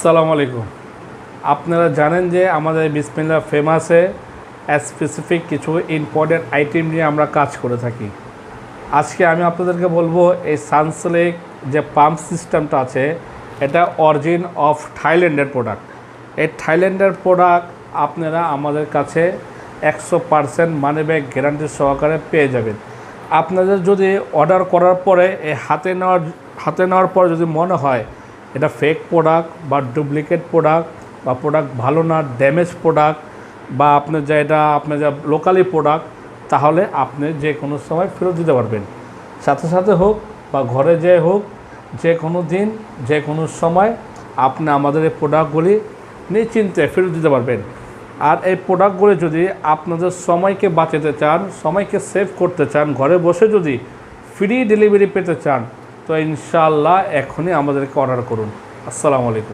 আসসালামু আলাইকুম। আপনারা জানেন যে আমাদের বিসমিল্লাহ ফেমাসে স্পেসিফিক কিছু ইম্পর্টেন্ট আইটেম নিয়ে আমরা কাজ করে থাকি। আজকে আমি আপনাদেরকে বলবো এই সানসিল্ক যে পাম্প সিস্টেমটা আছে এটা অরিজিন অফ থাইল্যান্ডের প্রোডাক্ট। এই থাইল্যান্ডের প্রোডাক্ট আপনারা আমাদের কাছে 100% মানি ব্যাক গ্যারান্টি সহকারে পেয়ে যাবেন। আপনাদের যদি অর্ডার করার পরে এই হাতে নেওয়ার পর যদি মনে হয় এটা ফেক প্রোডাক্ট বা ডুপ্লিকেট প্রোডাক্ট বা প্রোডাক্ট ভালো না, ড্যামেজ প্রোডাক্ট বা আপনার যা লোকালি প্রোডাক্ট, তাহলে আপনি যে কোনো সময় ফেরত দিতে পারবেন। সাথে সাথে হোক বা ঘরে যেয়ে হোক, যে কোনো দিন যে কোনো সময় আপনি আমাদের এই প্রোডাক্টগুলি নিশ্চিন্তে ফেরত দিতে পারবেন। আর এই প্রোডাক্টগুলি যদি আপনাদের সময়কে বাঁচাতে চান, সময়কে সেভ করতে চান, ঘরে বসে যদি ফ্রি ডেলিভারি পেতে চান, তো ইনশাআল্লাহ এখনই আমাদেরকে অর্ডার করুন। আসসালামু আলাইকুম।